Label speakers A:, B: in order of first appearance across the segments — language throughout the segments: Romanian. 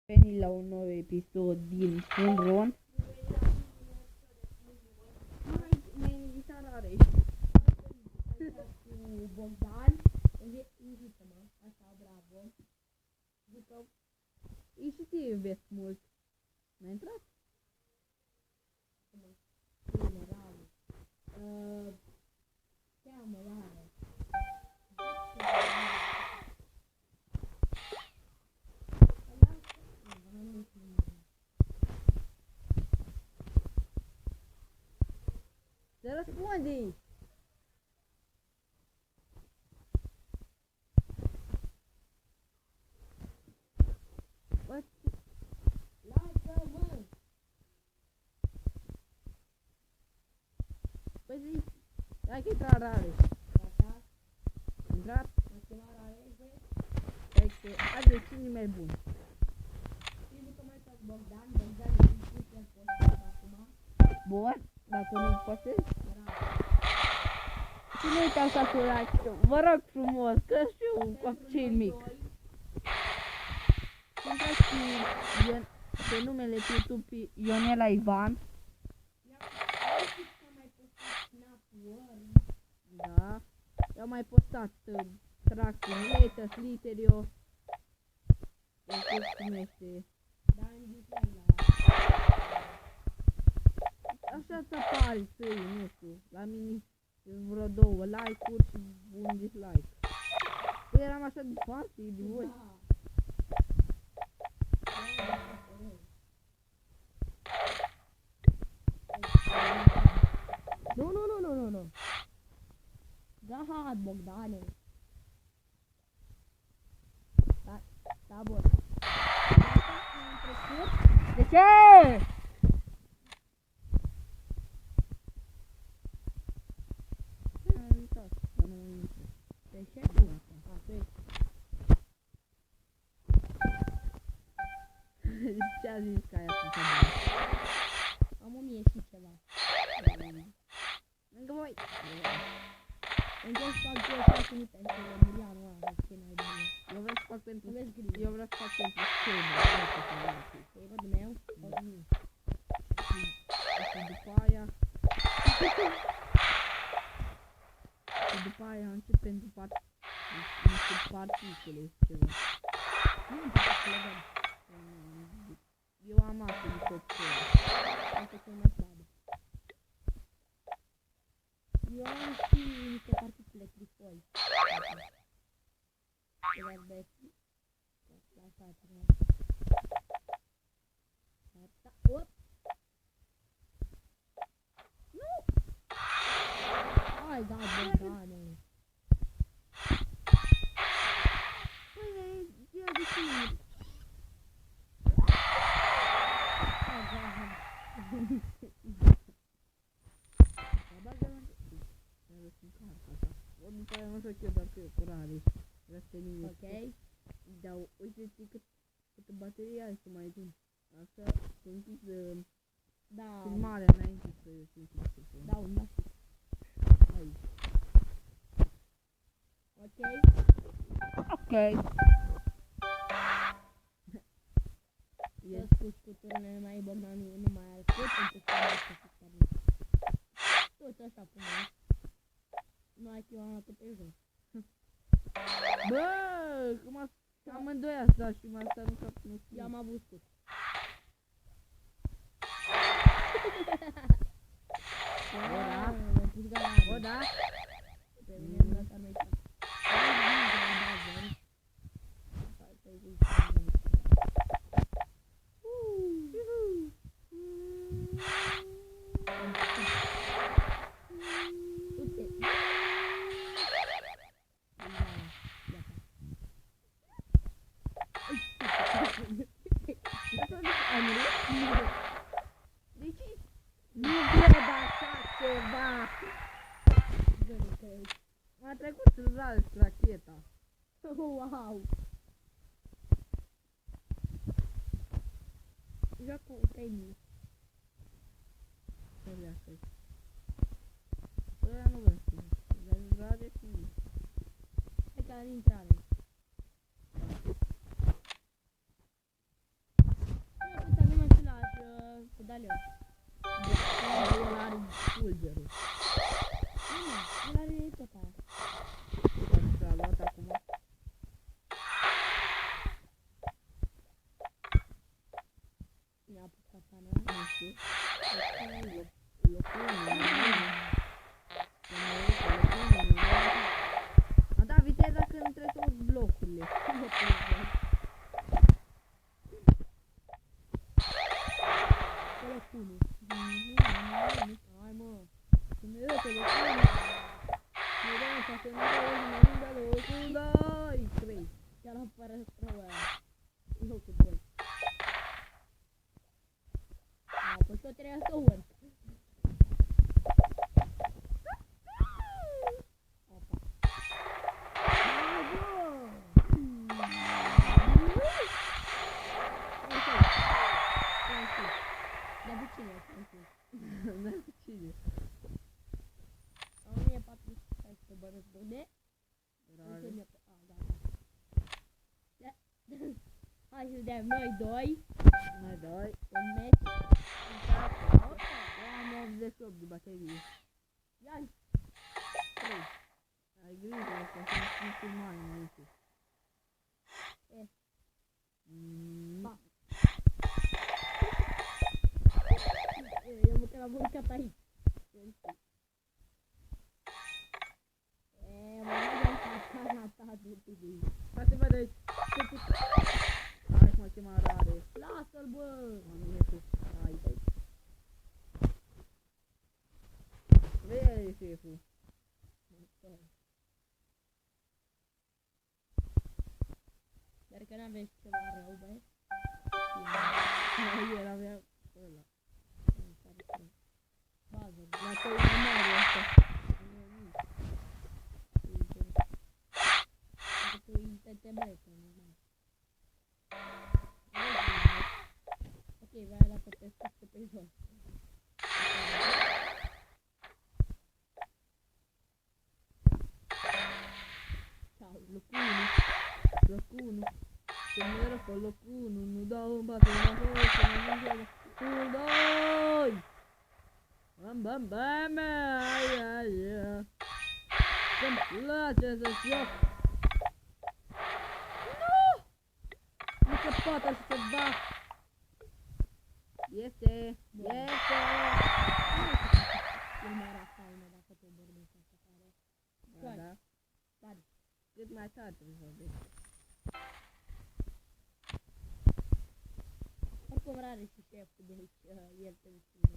A: venit la un nou episod din Funron. Mai invitat Rareș.
B: Cu Bogdan, invită-mă, așa, bravo.
A: Zică, ei și te iubesc mult. N-ai intrat?
B: Bine, bravo. Cheamă, Lara.
A: Se răspunde!
B: Lasă-mă!
A: Păi zic, hai că intra Rareș.
B: Gata?
A: Intrat?
B: Mă chema Rareze.
A: Hai că ade cine mai bun.
B: Știi că mai fac Bogdan, Bogdan e în postat acum.
A: Bun, dacă nu postezi.
B: Bravo.
A: Și nu uitați să like, vă rog frumos, că știu un copil mic. Intrați pe numele pe YouTube Ionela Ivan. Da. Eu am mai postat tractul latest litero. Cum este.
B: Da, am zis la...
A: Așa ți apare săi, nu știu. La mine vreo 2 like-uri și un dislike. Păi eram așa departe de voi.
B: Da. Nu. Da, Bogdane. Da, bun.
A: De ce?
B: De ce tu?
A: Ce a zis că aia să
B: Am 1000 și ceva.
A: lângă voi.
B: Încerc să fac 6 minute pentru milioanul ăla, ce n-ai bine.
A: Eu vreau să fac pentru
B: Vezi gri.
A: Eu vreau să fac pentru scene.
B: E rodul meu? Rodul meu.
A: Și după aia și după aia încep pentru niște particule ceva.
B: Nu-mi place să le văd.
A: Eu am asta de copil.
B: Asta e mai slabă. Eu am și niște particule trifoi. Ce vorbesc? La față. Op! Nu! Hai, da, Bogdane.
A: Păi, e de cine?
B: Hai, da.
A: După aia mă fac eu doar pe curare. Asta e nimic.
B: Ok?
A: Dar uite-ți câtă baterie ai să mai pun. Așa, să închid
B: Da.
A: filmarea înainte să închid telefonul.
B: Da, un da.
A: Aici.
B: Ok?
A: Ok.
B: Eu spus cu turnele mai Bogdan nu mai are cât pentru că nu este foarte. Tot așa frumos. Nu ai eu am luat pe jos.
A: Bă, cum amândoi asta și m-a stat în cap, nu știu.
B: Eu am avut scut.
A: O, da?
B: Pe mine nu lăsa mai fac.
A: Deci, nu cred așa ceva. M-a trecut râzare racheta.
B: Wow! Jocul 3000.
A: Ăia nu vreau să dar râzare și nu.
B: Hai ca în intrare. medalion.
A: El are fulgerul.
B: Nu, mă, el are tot aia.
A: Uite, s-a luat acum.
B: Mi-a apucat pana.
A: Nu știu. Locul 1. A, da, viteza când trebuie să urc blocurile.
B: Locul 1. Hai, mă.
A: Când e ăsta locul 1. Nu dă așa să nu dă ori mai lungă locul 2. 3.
B: Chiar apare rău aia. Locul 2. A, păi tot trebuia să urc. Opa. Hai, bă! Dar de cine e Francis?
A: N-ai cu cine.
B: Am 1416 bănuți bune.
A: Rare.
B: A, gata. Hai să dăm noi doi.
A: Mai dai.
B: Un meci.
A: Eu am 88 de baterie.
B: Ia-i.
A: 3. Ai grijă asta, să nu fiu mai multe.
B: E.
A: Mm.
B: Eu măcar am urcat aici. Mă mergem ca ta de tine.
A: Frate, bă, de hai mă, ce mai rare.
B: Lasă-l, bă!
A: Am ieșit. Hai, dai. Vei, șeful.
B: Dar că n-aveți ceva rău, băi.
A: El avea ăla.
B: Bază.
A: La tău e mare asta.
B: Tu ITTB, că nu mai. Ok, vai la pe testul pe jos. Ciao.
A: Locul 1. Locul 1. Se meră pe locul 1. Nu dau în bate, nu dau în să mă ajungă. 1, 2. Bam, bam, bam. Ai, ai, ai. Să-mi place să joc. Nu! Nu se poate așa ceva. Este. Este.
B: El mai era faină dacă te vorbești așa tare.
A: Da, da.
B: Tare.
A: Cât mai tare trebuie să vorbești.
B: Oricum rare și șeful de aici, el te ucide.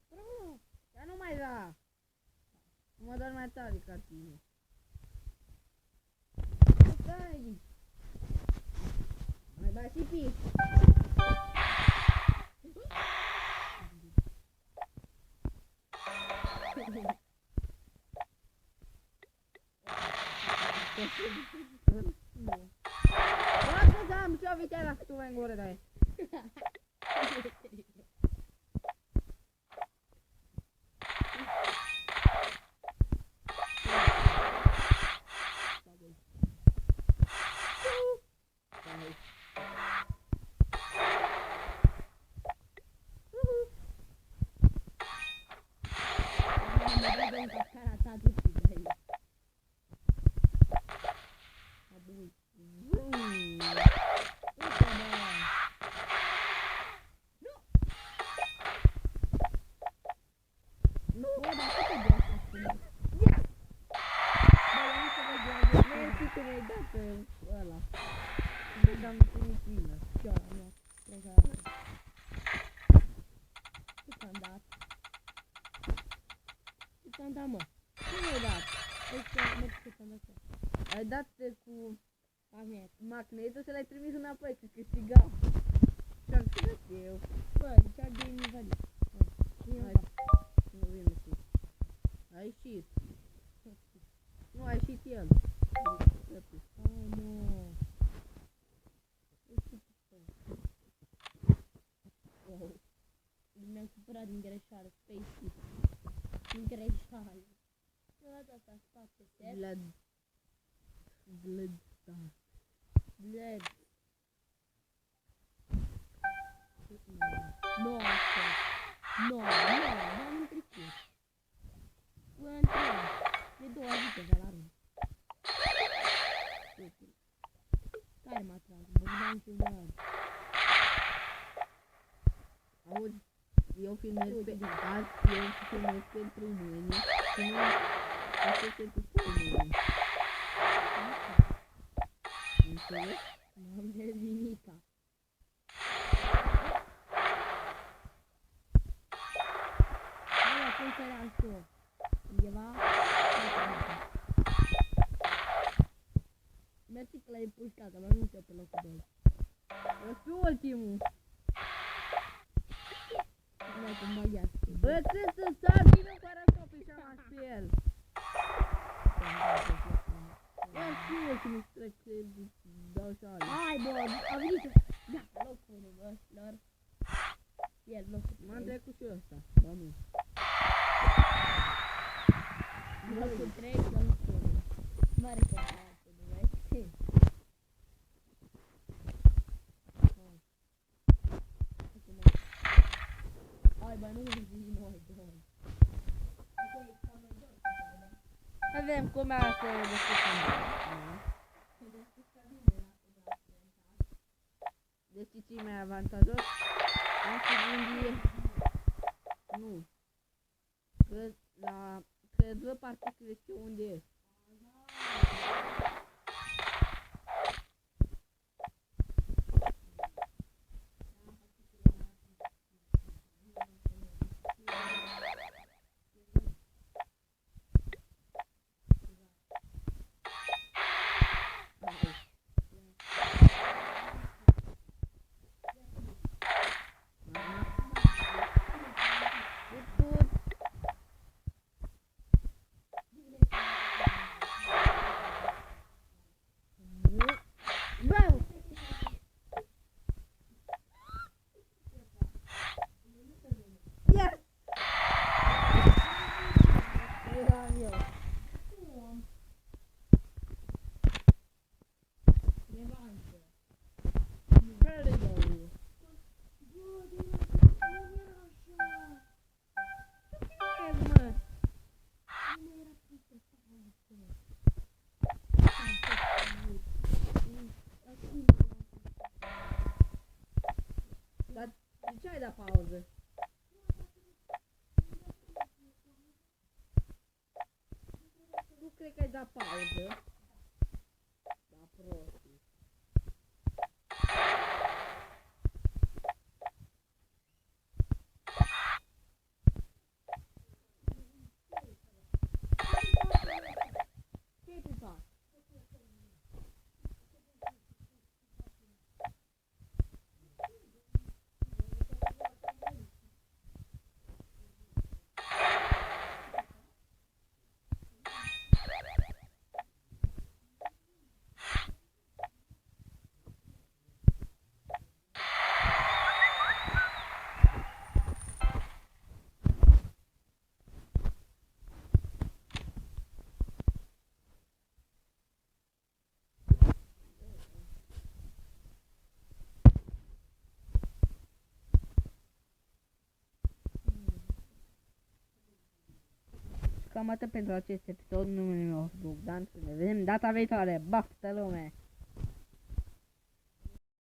B: Bravo!
A: Dar nu mai da. Mă doar mai tare ca tine. Stai! Mai bai și pi.
B: Nu.
A: Lasă să am ce-o viteza că tu mai în gură de-aia. Mersi că mi-ai dat pe ăla. Cred că am primit vină.
B: Cât am dat? Cât am dat, mă?
A: Ce mi-ai dat?
B: Cât am dat eu?
A: Ai dat cu
B: Magnet.
A: magnetul să l-ai trimis înapoi, că câștigam. Și-am câștigat eu.
B: Bă, ziceam de invalid.
A: Hai. Nu vine cu. A ieșit. Nu, a ieșit el.
B: Hai, mă. Wow. Mi-am cumpărat din greșeală, Spacey. Din greșeală. Nu dați asta, spate, set.
A: Blood. Star.
B: Blood. No. Bogdan și Vlad.
A: Auzi, eu filmez
B: Uite,
A: pe
B: bine.
A: azi, eu filmez pentru mâine și nu asta pentru mâine. Înțeles?
B: N-am înțeles nimica. Ăla, cum săream tu? Undeva? Mersi că l-ai pușcat, am ajuns eu pe locul 2.
A: Eu fiu ultimul.
B: Nu ai cum bagheați.
A: Bă, trebuie să sar, vine fără stopii și am pe el. Eu fiu ultimul și trec să dau și alea.
B: Hai, bă, a venit. Gata, locul 1, bă, lor. El, locul 3.
A: M-am trecut și eu ăsta, ba nu.
B: Locul 3 și locul 1. Mare comparație, nu vezi? Hai, bă, nu mergi noi, doi.
A: Vedem cum arată descurcăm. Deci ce mai avantajos? În secundie. Nu. Că văd particule știu unde e. Dar de ce ai dat pauză? Nu cred că ai dat pauză. Da, prostii. Ce-ai pipat? Cam atât pentru acest episod, numele meu Bogdan, să ne vedem data viitoare, baftă lume!